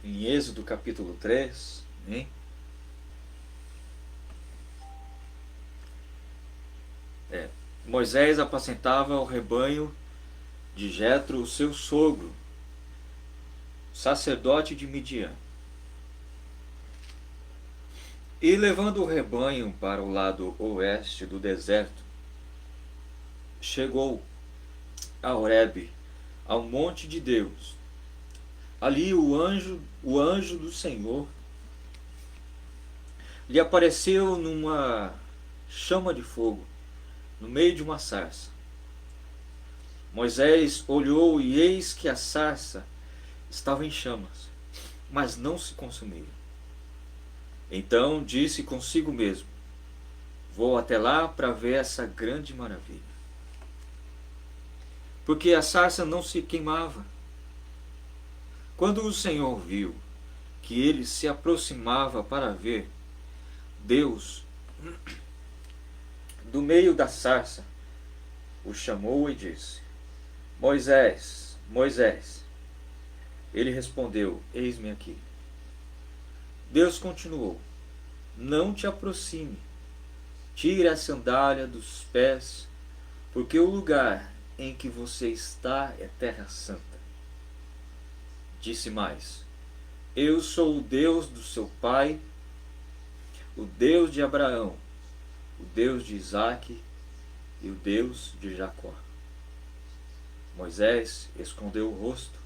Em Êxodo capítulo 3, hein? Moisés apacentava o rebanho de Jetro, o seu sogro, sacerdote de Midian. E levando o rebanho para o lado oeste do deserto, chegou a Horebe, ao monte de Deus. Ali o anjo do Senhor lhe apareceu numa chama de fogo, no meio de uma sarça. Moisés olhou e eis que a sarça estava em chamas, mas não se consumia. Então disse consigo mesmo: vou até lá para ver essa grande maravilha. Porque a sarça não se queimava. Quando o Senhor viu que ele se aproximava para ver, Deus, do meio da sarça, o chamou e disse: Moisés, Moisés. Ele respondeu: eis-me aqui. Deus continuou: não te aproxime, tire a sandália dos pés, porque o lugar em que você está é terra santa. Disse mais: eu sou o Deus do seu pai, o Deus de Abraão, o Deus de Isaque e o Deus de Jacó. Moisés escondeu o rosto,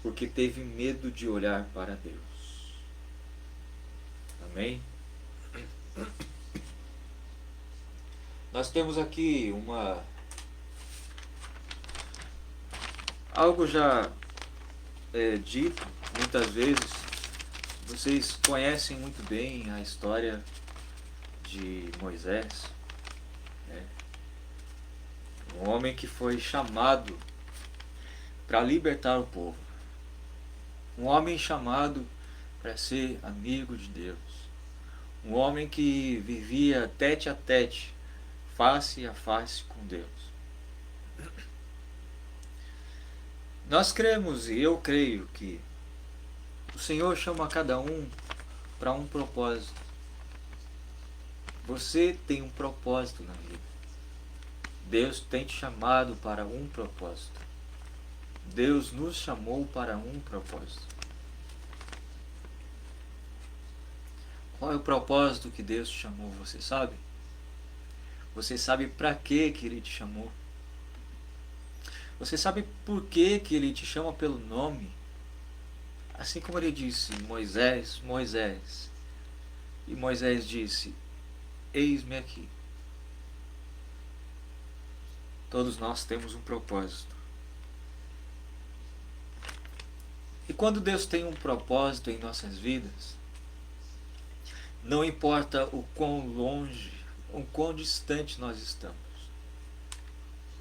porque teve medo de olhar para Deus. Amém? Nós temos aqui algo já dito muitas vezes. Vocês conhecem muito bem a história de Moisés, né? Um homem que foi chamado para libertar o povo. Um homem chamado para ser amigo de Deus. Um homem que vivia tete a tete, face a face com Deus. Nós cremos, e eu creio, que o Senhor chama cada um para um propósito. Você tem um propósito na vida. Deus tem te chamado para um propósito. Deus nos chamou para um propósito. Qual é o propósito que Deus te chamou? Você sabe? Você sabe para que Ele te chamou? Você sabe por que Ele te chama pelo nome? Assim como Ele disse: Moisés, Moisés. E Moisés disse: eis-me aqui. Todos nós temos um propósito. E quando Deus tem um propósito em nossas vidas, não importa o quão longe, o quão distante nós estamos,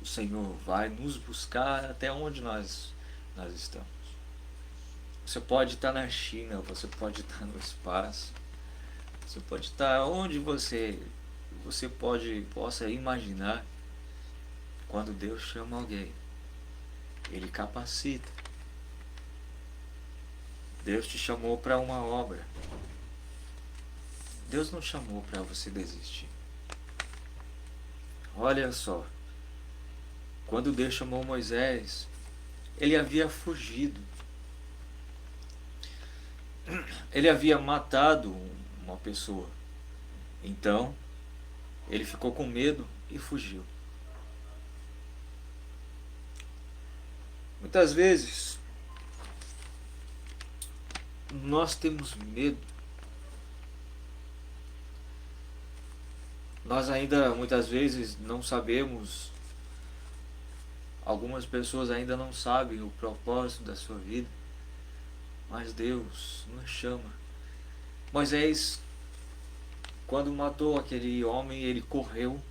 o Senhor vai nos buscar até onde nós estamos. Você pode estar na China, você pode estar no espaço, você pode estar onde você possa imaginar. Quando Deus chama alguém, Ele capacita. Deus te chamou para uma obra. Deus não chamou para você desistir. Olha só, quando Deus chamou Moisés, ele havia fugido. Ele havia matado uma pessoa. Então, ele ficou com medo e fugiu. Muitas vezes, nós temos medo. Nós ainda muitas vezes não sabemos, algumas pessoas ainda não sabem o propósito da sua vida, mas Deus nos chama. Moisés, quando matou aquele homem, ele correu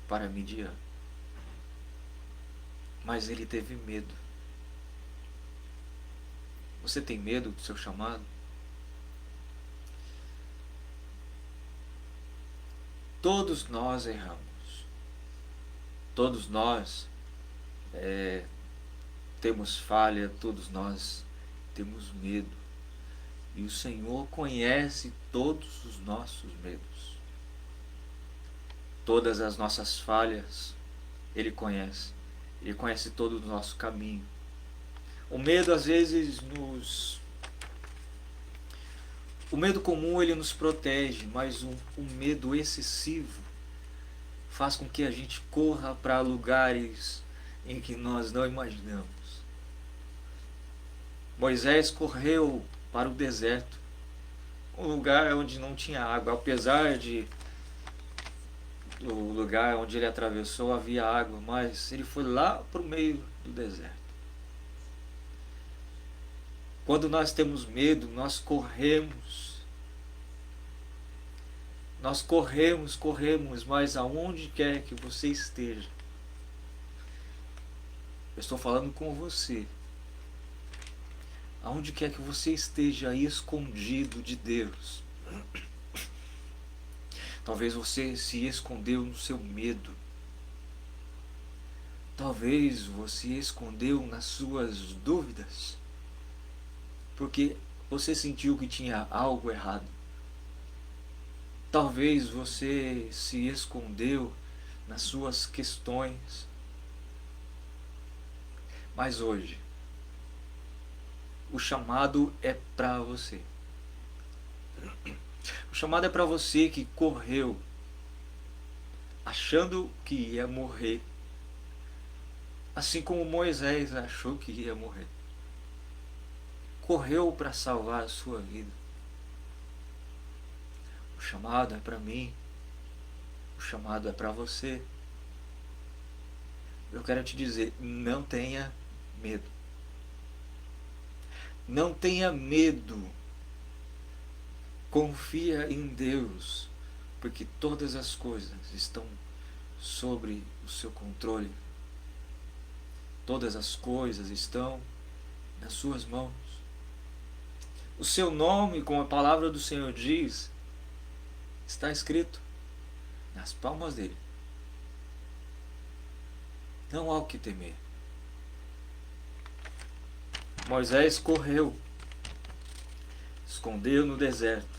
para Midian, mas ele teve medo. Você tem medo do seu chamado? Todos nós erramos. Todos nós temos falha, todos nós temos medo. E o Senhor conhece todos os nossos medos. Todas as nossas falhas, Ele conhece. Ele conhece todo o nosso caminho. O medo às vezes O medo comum ele nos protege, mas o medo excessivo faz com que a gente corra para lugares em que nós não imaginamos. Moisés correu para o deserto, um lugar onde não tinha água, apesar de o lugar onde ele atravessou havia água, mas ele foi lá para o meio do deserto. Quando nós temos medo, nós corremos, mas aonde quer que você esteja, eu estou falando com você, aonde quer que você esteja aí escondido de Deus. Talvez você se escondeu no seu medo. Talvez você escondeu nas suas dúvidas, porque você sentiu que tinha algo errado. Talvez você se escondeu nas suas questões. Mas hoje, o chamado é para você. O chamado é para você que correu achando que ia morrer, assim como Moisés achou que ia morrer. Correu para salvar a sua vida. O chamado é para mim. O chamado é para você. Eu quero te dizer, não tenha medo. Não tenha medo. Confia em Deus, porque todas as coisas estão sobre o seu controle. Todas as coisas estão nas suas mãos. O seu nome, como a palavra do Senhor diz, está escrito nas palmas dele. Não há o que temer. Moisés correu, escondeu no deserto.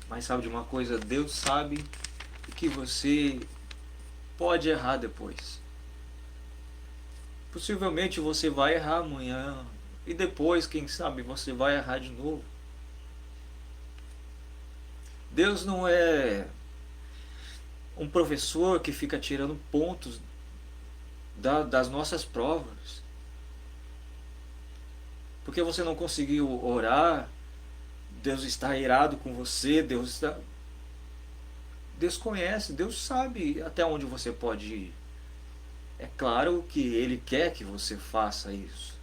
Mas sabe de uma coisa? Deus sabe que você pode errar depois. Possivelmente você vai errar amanhã. E depois, quem sabe, você vai errar de novo. Deus não é um professor que fica tirando pontos das nossas provas. Porque você não conseguiu orar, Deus está irado com você, Deus conhece, Deus sabe até onde você pode ir. É claro que Ele quer que você faça isso.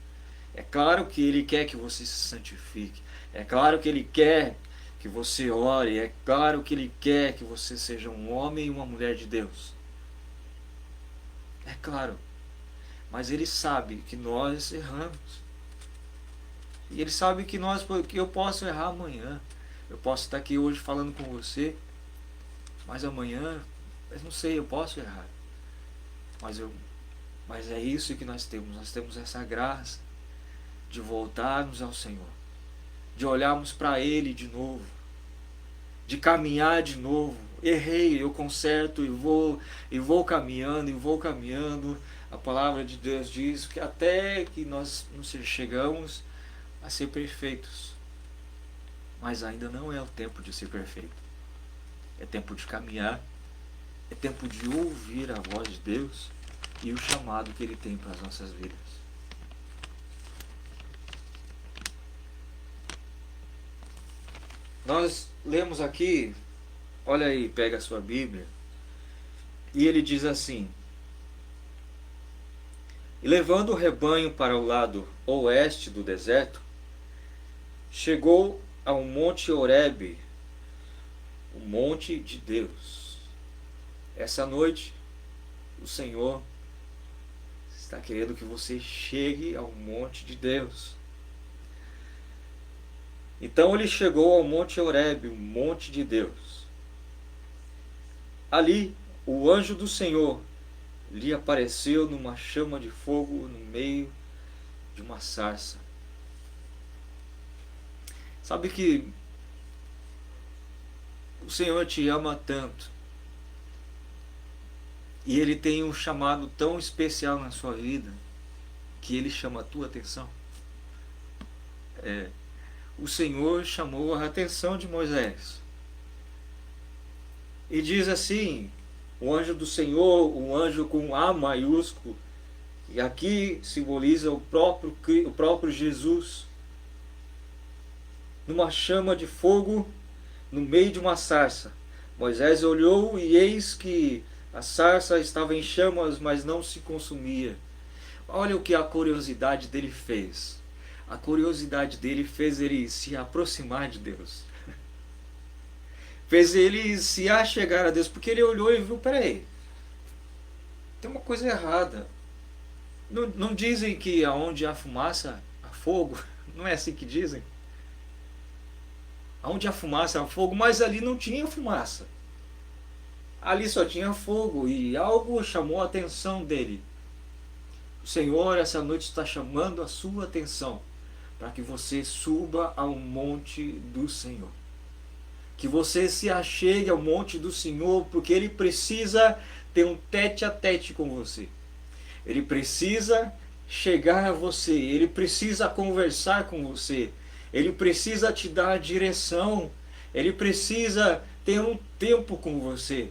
É claro que Ele quer que você se santifique. É claro que Ele quer que você ore. É claro que Ele quer que você seja um homem e uma mulher de Deus. É claro. Mas Ele sabe que nós erramos. E Ele sabe que eu posso errar amanhã. Eu posso estar aqui hoje falando com você, mas amanhã, eu não sei, eu posso errar. Mas é isso que nós temos. Nós temos essa graça de voltarmos ao Senhor, de olharmos para Ele de novo, de caminhar de novo. Errei, eu conserto e vou caminhando. A palavra de Deus diz que até que nós não chegamos a ser perfeitos. Mas ainda não é o tempo de ser perfeito. É tempo de caminhar. É tempo de ouvir a voz de Deus e o chamado que Ele tem para as nossas vidas. Nós lemos aqui, olha aí, pega a sua Bíblia, e ele diz assim: e levando o rebanho para o lado oeste do deserto, chegou ao monte Horebe, o monte de Deus. Essa noite, o Senhor está querendo que você chegue ao monte de Deus. Então ele chegou ao monte Horebe, o monte de Deus. Ali, o anjo do Senhor lhe apareceu numa chama de fogo no meio de uma sarça. Sabe que o Senhor te ama tanto, e Ele tem um chamado tão especial na sua vida, que Ele chama a tua atenção. O Senhor chamou a atenção de Moisés. E diz assim, o anjo do Senhor, um anjo com A maiúsculo, e aqui simboliza o próprio Jesus, numa chama de fogo no meio de uma sarça. Moisés olhou e eis que a sarça estava em chamas, mas não se consumia. Olha o que a curiosidade dele fez. A curiosidade dele fez ele se aproximar de Deus. Fez ele se achegar a Deus, porque ele olhou e viu, peraí, tem uma coisa errada. Não dizem que aonde há fumaça, há fogo? Não é assim que dizem? Aonde há fumaça, há fogo, mas ali não tinha fumaça. Ali só tinha fogo, e algo chamou a atenção dele. O Senhor essa noite está chamando a sua atenção para que você suba ao monte do Senhor. Que você se achegue ao monte do Senhor, porque Ele precisa ter um tete a tete com você. Ele precisa chegar a você, Ele precisa conversar com você, Ele precisa te dar a direção, Ele precisa ter um tempo com você.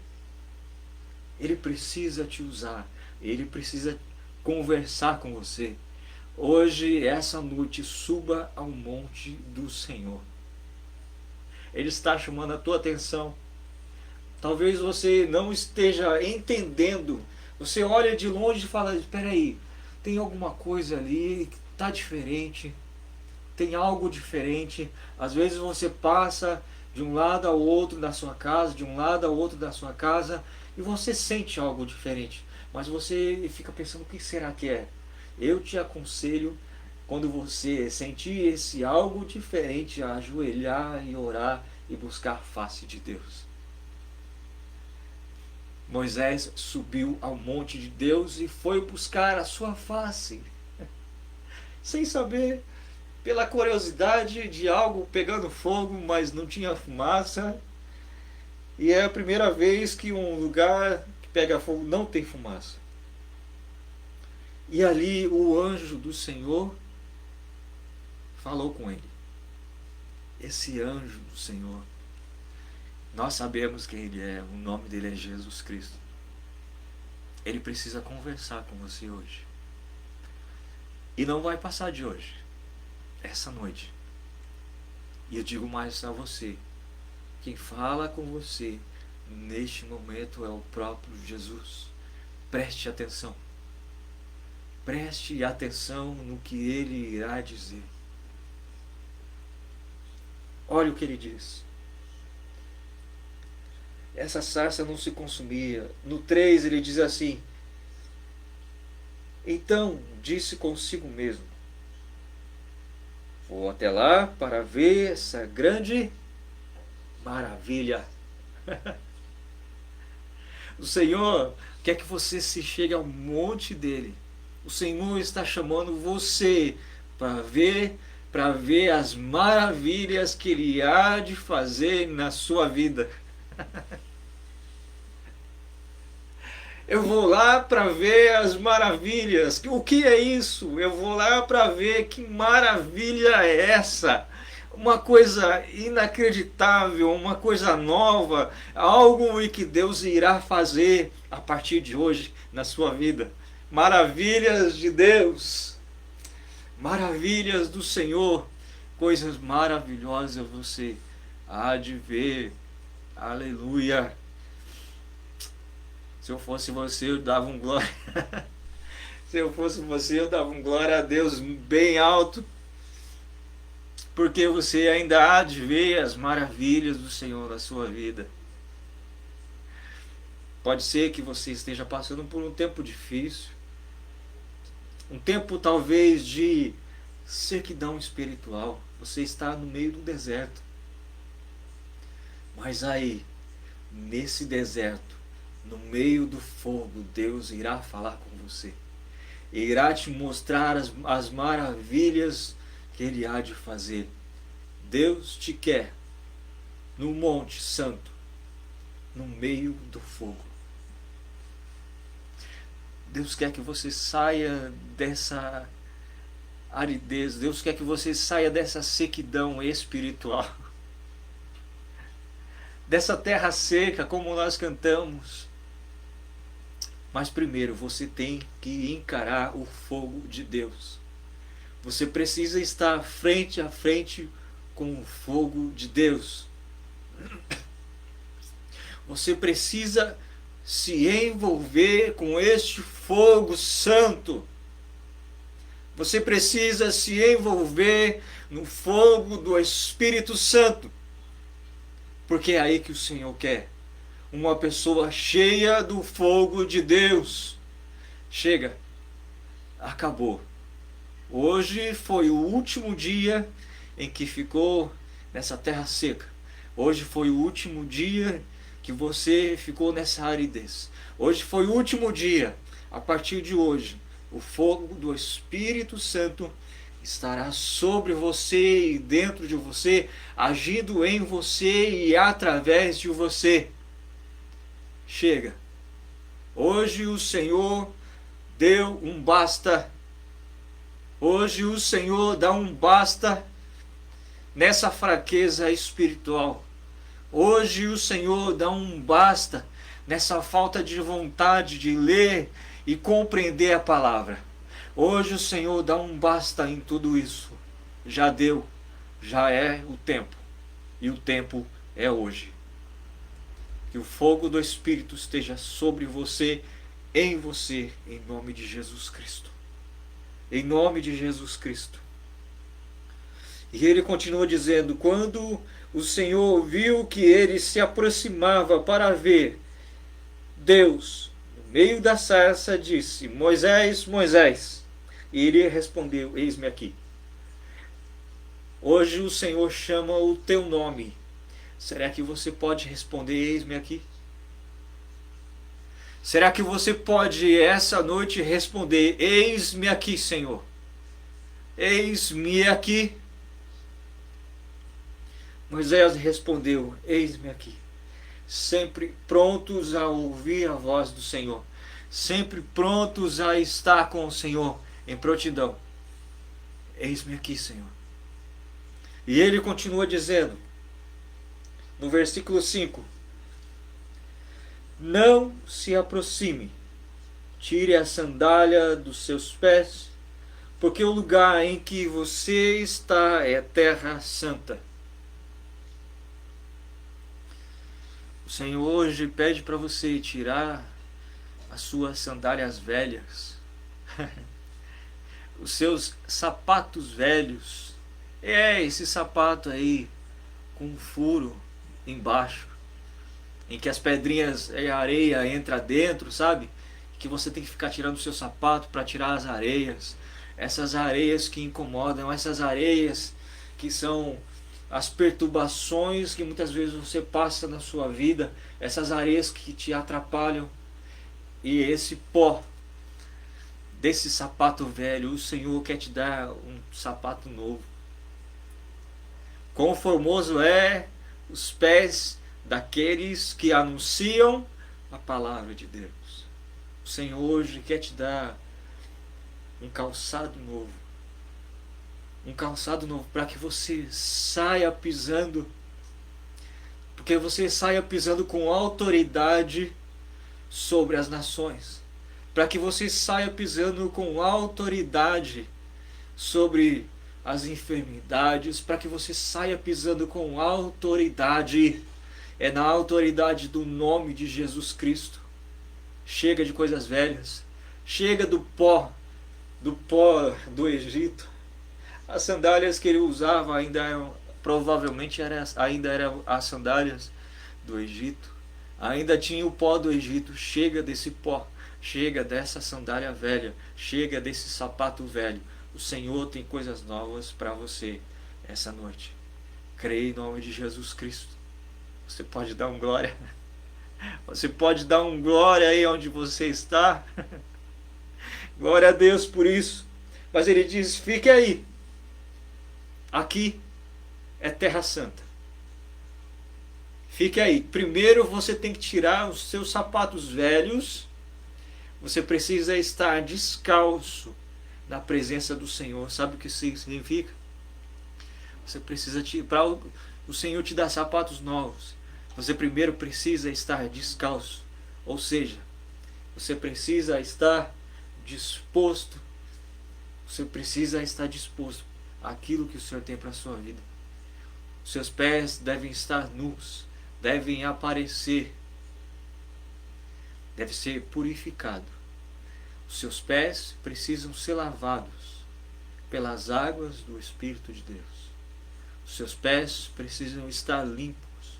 Ele precisa te usar, Ele precisa conversar com você. Hoje, essa noite, suba ao monte do Senhor. Ele está chamando a tua atenção. Talvez você não esteja entendendo. Você olha de longe e fala, espera aí, tem alguma coisa ali que está diferente. Tem algo diferente. Às vezes você passa de um lado ao outro da sua casa, de um lado ao outro da sua casa, e você sente algo diferente. Mas você fica pensando, o que será que é? Eu te aconselho, quando você sentir esse algo diferente, a ajoelhar e orar e buscar a face de Deus. Moisés subiu ao monte de Deus e foi buscar a sua face, sem saber, pela curiosidade de algo pegando fogo, mas não tinha fumaça. E é a primeira vez que um lugar que pega fogo não tem fumaça. E ali o anjo do Senhor falou com ele. Esse anjo do Senhor, nós sabemos quem ele é, o nome dele é Jesus Cristo. Ele precisa conversar com você hoje. E não vai passar de hoje, essa noite. E eu digo mais a você, quem fala com você neste momento é o próprio Jesus. Preste atenção. Preste atenção no que ele irá dizer. Olha o que ele diz. Essa sarça não se consumia. No 3 ele diz assim: então disse consigo mesmo, vou até lá para ver essa grande maravilha. O Senhor quer que você se chegue ao monte dele. O Senhor está chamando você para ver as maravilhas que ele há de fazer na sua vida. Eu vou lá para ver as maravilhas. O que é isso? Eu vou lá para ver que maravilha é essa. Uma coisa inacreditável, uma coisa nova, algo que Deus irá fazer a partir de hoje na sua vida. Maravilhas de Deus, maravilhas do Senhor, coisas maravilhosas você há de ver. Aleluia. Se eu fosse você, eu dava um glória. Se eu fosse você, eu dava um glória a Deus bem alto, porque você ainda há de ver as maravilhas do Senhor na sua vida. Pode ser que você esteja passando por um tempo difícil, um tempo talvez de sequidão espiritual. Você está no meio do deserto. Mas aí, nesse deserto, no meio do fogo, Deus irá falar com você. Irá te mostrar as maravilhas que Ele há de fazer. Deus te quer no Monte Santo, no meio do fogo. Deus quer que você saia dessa aridez. Deus quer que você saia dessa sequidão espiritual. Dessa terra seca, como nós cantamos. Mas primeiro você tem que encarar o fogo de Deus. Você precisa estar frente a frente com o fogo de Deus. Você precisa se envolver com este fogo santo. Você precisa se envolver no fogo do Espírito Santo. Porque é aí que o Senhor quer. Uma pessoa cheia do fogo de Deus. Chega. Acabou. Hoje foi o último dia em que ficou nessa terra seca. Hoje foi o último dia que você ficou nessa aridez. Hoje foi o último dia. A partir de hoje, o fogo do Espírito Santo estará sobre você e dentro de você, agindo em você e através de você. Chega. Hoje o Senhor deu um basta. Hoje o Senhor dá um basta nessa fraqueza espiritual. Hoje o Senhor dá um basta nessa falta de vontade de ler e compreender a palavra. Hoje o Senhor dá um basta em tudo isso. Já deu, já é o tempo. E o tempo é hoje. Que o fogo do Espírito esteja sobre você, em nome de Jesus Cristo. Em nome de Jesus Cristo. E ele continua dizendo: quando o Senhor viu que ele se aproximava para ver, Deus, no meio da sarça, disse: Moisés, Moisés. E ele respondeu: eis-me aqui. Hoje o Senhor chama o teu nome. Será que você pode responder: eis-me aqui? Será que você pode essa noite responder: eis-me aqui, Senhor? Eis-me aqui. Moisés respondeu: eis-me aqui. Sempre prontos a ouvir a voz do Senhor. Sempre prontos a estar com o Senhor em prontidão. Eis-me aqui, Senhor. E ele continua dizendo, no versículo 5: não se aproxime, tire a sandália dos seus pés, porque o lugar em que você está é terra santa. O Senhor hoje pede para você tirar as suas sandálias velhas, os seus sapatos velhos. Esse sapato aí com um furo embaixo, em que as pedrinhas e a areia entra dentro, sabe? Que você tem que ficar tirando o seu sapato para tirar as areias. Essas areias que incomodam, essas areias que são as perturbações que muitas vezes você passa na sua vida, essas areias que te atrapalham. E esse pó desse sapato velho, o Senhor quer te dar um sapato novo. Quão formoso é os pés daqueles que anunciam a palavra de Deus. O Senhor hoje quer te dar um calçado novo. Um calçado novo para que você saia pisando. Porque você saia pisando com autoridade sobre as nações. Para que você saia pisando com autoridade sobre as enfermidades. Para que você saia pisando com autoridade. É na autoridade do nome de Jesus Cristo. Chega de coisas velhas. Chega do pó do Egito. As sandálias que ele usava provavelmente ainda eram as sandálias do Egito. Ainda tinha o pó do Egito. Chega desse pó. Chega dessa sandália velha. Chega desse sapato velho. O Senhor tem coisas novas para você essa noite. Creia em nome de Jesus Cristo. Você pode dar um glória. Você pode dar um glória aí onde você está. Glória a Deus por isso. Mas ele diz: fique aí. Aqui é Terra Santa. Fique aí. Primeiro você tem que tirar os seus sapatos velhos. Você precisa estar descalço na presença do Senhor. Sabe o que isso significa? Você precisa, para o Senhor te dar sapatos novos, você primeiro precisa estar descalço. Ou seja, você precisa estar disposto. Você precisa estar disposto àquilo que o Senhor tem para a sua vida. Os seus pés devem estar nus, devem aparecer, deve ser purificado. Os seus pés precisam ser lavados pelas águas do Espírito de Deus. Os seus pés precisam estar limpos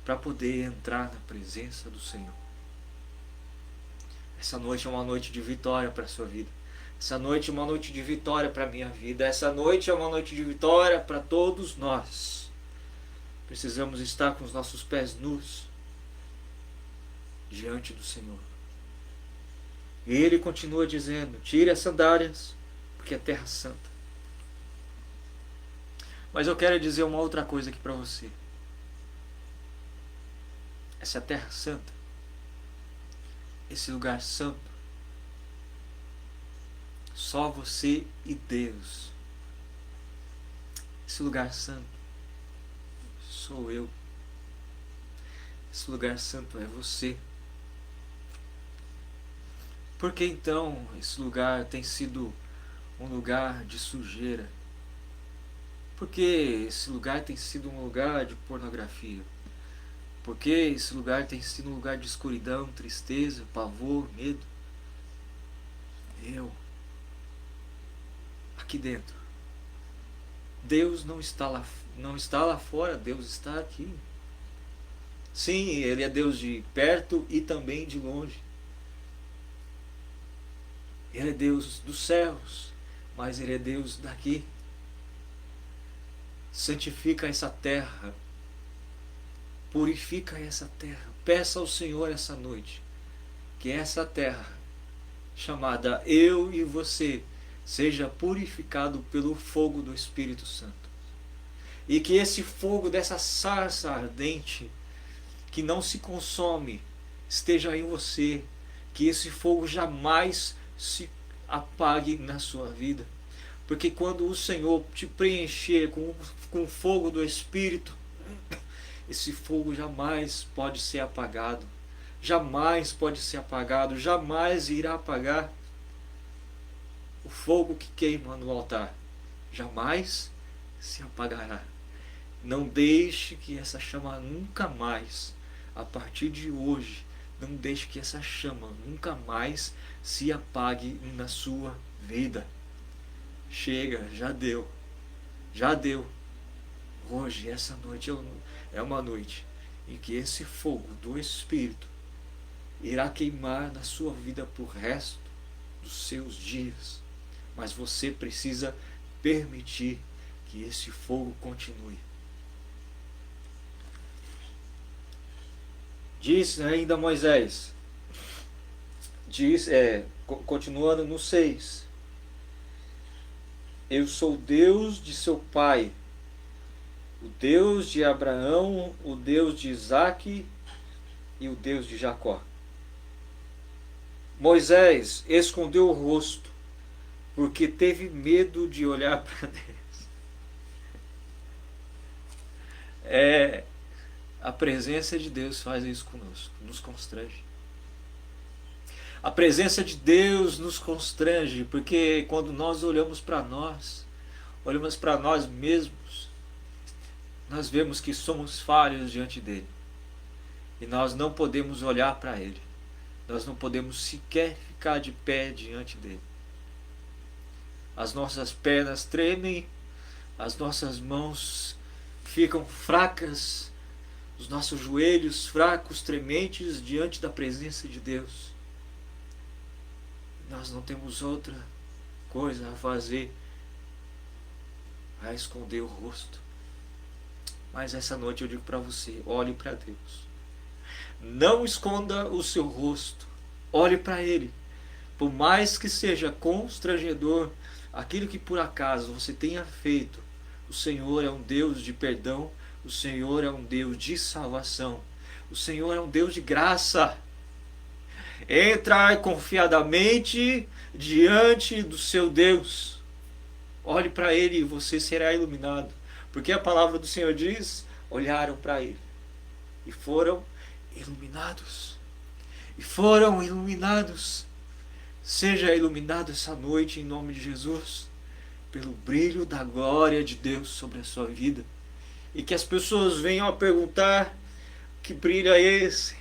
para poder entrar na presença do Senhor. Essa noite é uma noite de vitória para a sua vida. Essa noite é uma noite de vitória para a minha vida. Essa noite é uma noite de vitória para todos nós. Precisamos estar com os nossos pés nus diante do Senhor. E ele continua dizendo: tire as sandálias, porque é terra santa. Mas eu quero dizer uma outra coisa aqui para você. Essa terra santa, esse lugar santo, só você e Deus. Esse lugar santo sou eu. Esse lugar santo é você. Por que então esse lugar tem sido um lugar de sujeira? Por que esse lugar tem sido um lugar de pornografia? Por que esse lugar tem sido um lugar de escuridão, tristeza, pavor, medo? Aqui dentro. Deus não está lá fora, Deus está aqui. Sim, Ele é Deus de perto e também de longe. Ele é Deus dos céus, mas Ele é Deus daqui. Santifica essa terra, purifica essa terra. Peça ao Senhor essa noite que essa terra, chamada eu e você, seja purificado pelo fogo do Espírito Santo. E que esse fogo dessa sarça ardente, que não se consome, esteja em você. Que esse fogo jamais se apague na sua vida. Porque quando o Senhor te preencher com o fogo do Espírito, esse fogo jamais pode ser apagado. Jamais pode ser apagado, jamais irá apagar. O fogo que queima no altar jamais se apagará. Não deixe que essa chama nunca mais, a partir de hoje, não deixe que essa chama nunca mais se apague na sua vida. Chega, já deu. Já deu. Hoje, essa noite é uma noite em que esse fogo do Espírito irá queimar na sua vida por resto dos seus dias. Mas você precisa permitir que esse fogo continue. Diz ainda Moisés, continuando no 6: eu sou Deus de seu pai, o Deus de Abraão, o Deus de Isaque e o Deus de Jacó. Moisés escondeu o rosto, porque teve medo de olhar para Deus. A presença de Deus faz isso conosco, nos constrange. A presença de Deus nos constrange, porque quando nós olhamos para nós mesmos, nós vemos que somos falhos diante dele. E nós não podemos olhar para ele. Nós não podemos sequer ficar de pé diante dele. As nossas pernas tremem, as nossas mãos ficam fracas, os nossos joelhos fracos, trementes diante da presença de Deus. Nós não temos outra coisa a fazer a esconder o rosto. Mas essa noite eu digo para você: olhe para Deus. Não esconda o seu rosto. Olhe para Ele. Por mais que seja constrangedor aquilo que por acaso você tenha feito, o Senhor é um Deus de perdão, o Senhor é um Deus de salvação, o Senhor é um Deus de graça. Entra confiadamente diante do seu Deus. Olhe para Ele e você será iluminado. Porque a palavra do Senhor diz: olharam para Ele e foram iluminados. E foram iluminados. Seja iluminado essa noite em nome de Jesus, pelo brilho da glória de Deus sobre a sua vida. E que as pessoas venham a perguntar: que brilho é esse?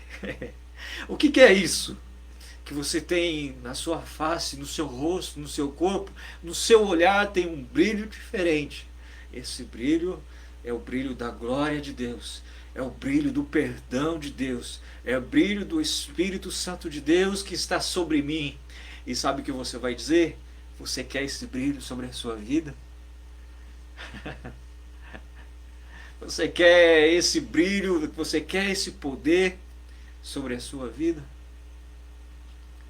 O que é isso que você tem na sua face, no seu rosto, no seu corpo, no seu olhar? Tem um brilho diferente. Esse brilho é o brilho da glória de Deus, é o brilho do perdão de Deus, é o brilho do Espírito Santo de Deus que está sobre mim. E sabe o que você vai dizer? Você quer esse brilho sobre a sua vida? Você quer esse brilho, você quer esse poder sobre a sua vida?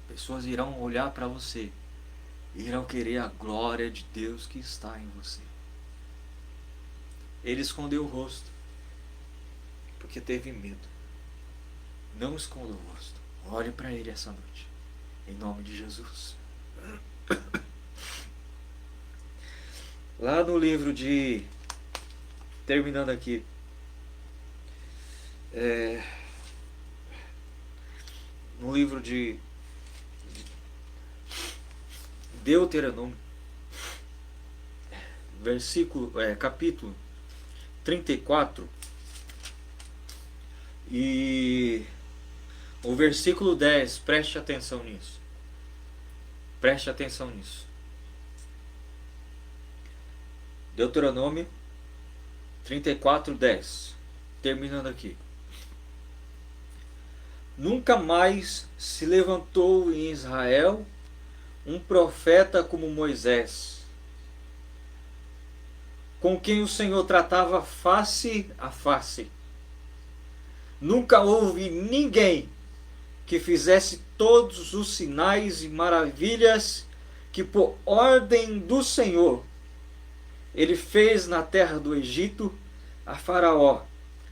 Pessoas irão olhar para você e irão querer a glória de Deus que está em você. Ele escondeu o rosto porque teve medo. Não esconda o rosto. Olhe para Ele essa noite, em nome de Jesus. Lá no livro de... Terminando aqui. No livro de Deuteronômio, capítulo 34, e o versículo 10, preste atenção nisso. Preste atenção nisso. Deuteronômio 34:10. Terminando aqui. Nunca mais se levantou em Israel um profeta como Moisés, com quem o Senhor tratava face a face. Nunca houve ninguém que fizesse todos os sinais e maravilhas que, por ordem do Senhor, Ele fez na terra do Egito, a Faraó,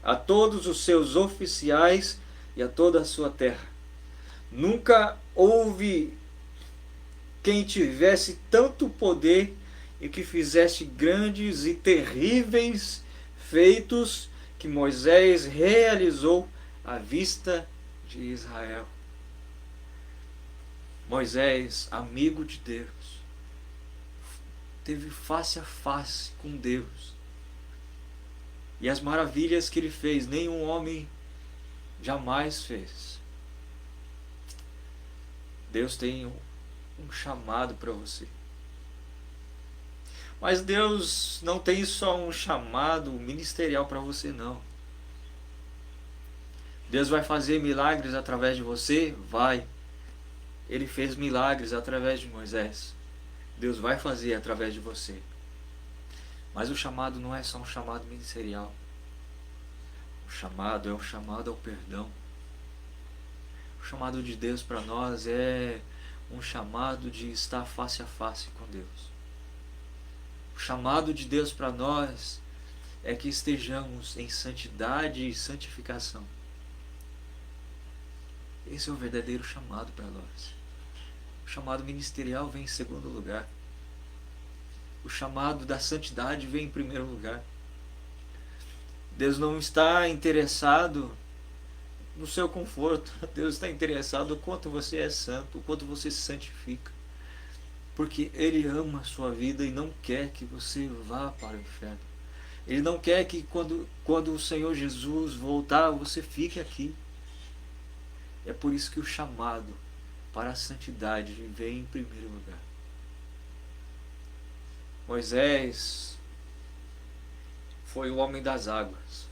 a todos os seus oficiais e a toda a sua terra. Nunca houve quem tivesse tanto poder e que fizesse grandes e terríveis feitos que Moisés realizou à vista de Israel. Moisés, amigo de Deus, teve face a face com Deus. E as maravilhas que ele fez, nenhum homem jamais fez. Deus tem um chamado para você. Mas Deus não tem só um chamado ministerial para você, não. Deus vai fazer milagres através de você? Vai. Ele fez milagres através de Moisés. Deus vai fazer através de você. Mas o chamado não é só um chamado ministerial. O chamado é um chamado ao perdão. O chamado de Deus para nós é um chamado de estar face a face com Deus. O chamado de Deus para nós é que estejamos em santidade e santificação. Esse é o verdadeiro chamado para nós. O chamado ministerial vem em segundo lugar. O chamado da santidade vem em primeiro lugar. Deus não está interessado no seu conforto. Deus está interessado no quanto você é santo, o quanto você se santifica. Porque Ele ama a sua vida e não quer que você vá para o inferno. Ele não quer que quando o Senhor Jesus voltar, você fique aqui. É por isso que o chamado para a santidade vem em primeiro lugar. Moisés foi o homem das águas.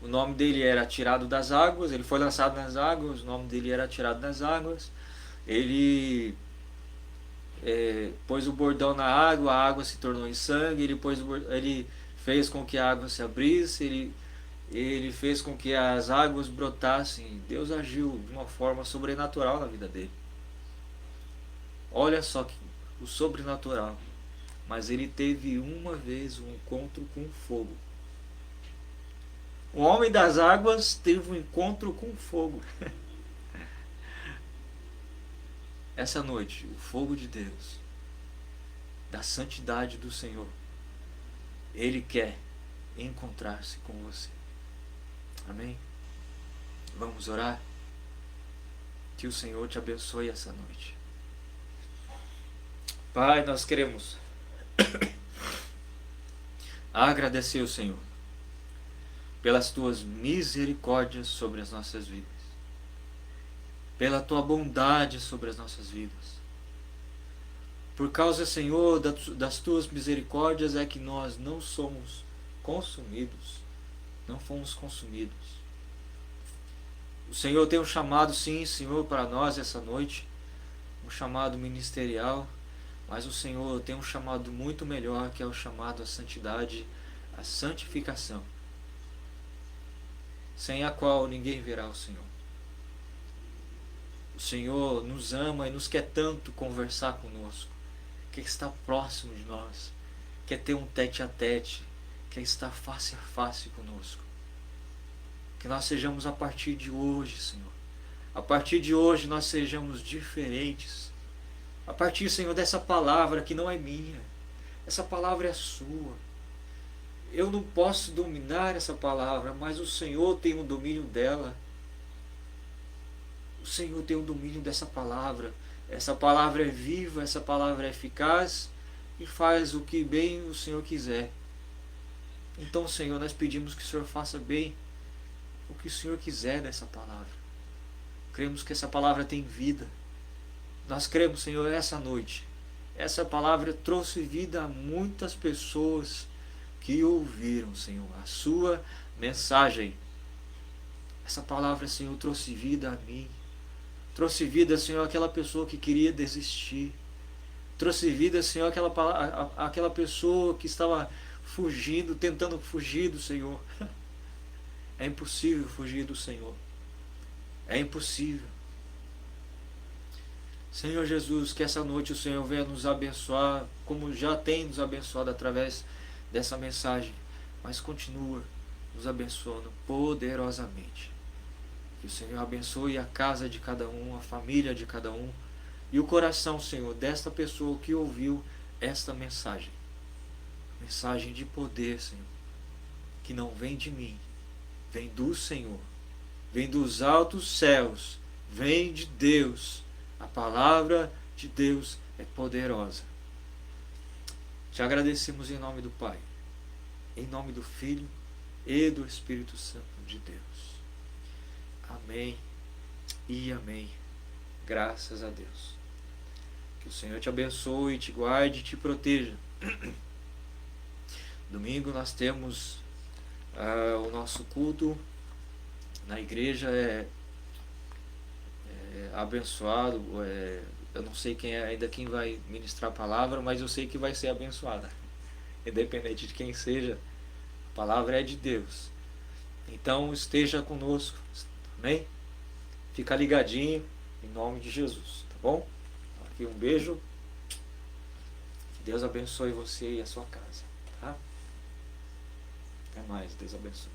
O nome dele era tirado das águas, ele foi lançado nas águas, o nome dele era tirado das águas. Ele pôs o bordão na água, a água se tornou em sangue, ele fez com que a água se abrisse, Ele fez com que as águas brotassem. Deus agiu de uma forma sobrenatural na vida dele. Olha só que o sobrenatural. Mas ele teve uma vez um encontro com fogo. O homem das águas teve um encontro com fogo. Essa noite, o fogo de Deus, da santidade do Senhor, Ele quer encontrar-se com você. Amém? Vamos orar? Que o Senhor te abençoe essa noite. Pai, nós queremos agradecer ao Senhor pelas tuas misericórdias sobre as nossas vidas, pela tua bondade sobre as nossas vidas. Por causa, Senhor, das tuas misericórdias é que nós não somos consumidos, não fomos consumidos. O Senhor tem um chamado, sim, Senhor, para nós essa noite, um chamado ministerial, mas o Senhor tem um chamado muito melhor, que é o chamado à santidade, à santificação, sem a qual ninguém verá o Senhor. O Senhor nos ama e nos quer tanto conversar conosco, quer estar próximo de nós, quer ter um tete a tete, quer estar face a face conosco. Que nós sejamos a partir de hoje, Senhor. A partir de hoje nós sejamos diferentes. A partir, Senhor, dessa palavra que não é minha. Essa palavra é sua. Eu não posso dominar essa palavra, mas o Senhor tem o domínio dela. O Senhor tem o domínio dessa palavra. Essa palavra é viva, essa palavra é eficaz e faz o que bem o Senhor quiser. Então, Senhor, nós pedimos que o Senhor faça bem o que o Senhor quiser dessa palavra. Cremos que essa palavra tem vida. Nós cremos, Senhor, essa noite. Essa palavra trouxe vida a muitas pessoas que ouviram, Senhor, a sua mensagem. Essa palavra, Senhor, trouxe vida a mim. Trouxe vida, Senhor, àquela pessoa que queria desistir. Trouxe vida, Senhor, àquela pessoa que estava fugindo, tentando fugir do Senhor. É impossível fugir do Senhor. É impossível. Senhor Jesus, que essa noite o Senhor venha nos abençoar, como já tem nos abençoado através dessa mensagem, mas continua nos abençoando poderosamente. Que o Senhor abençoe a casa de cada um, a família de cada um, e o coração, Senhor, desta pessoa que ouviu esta mensagem. Mensagem de poder, Senhor, que não vem de mim, vem do Senhor, vem dos altos céus, vem de Deus. A palavra de Deus é poderosa. Te agradecemos em nome do Pai, em nome do Filho e do Espírito Santo de Deus. Amém e amém. Graças a Deus. Que o Senhor te abençoe, te guarde e te proteja. Domingo nós temos o nosso culto na igreja, abençoado. Eu não sei ainda quem vai ministrar a palavra, mas eu sei que vai ser abençoada. Independente de quem seja, a palavra é de Deus. Então esteja conosco. Amém? Fica ligadinho em nome de Jesus, tá bom? Aqui um beijo. Que Deus abençoe você e a sua casa, tá? Até mais, Deus abençoe.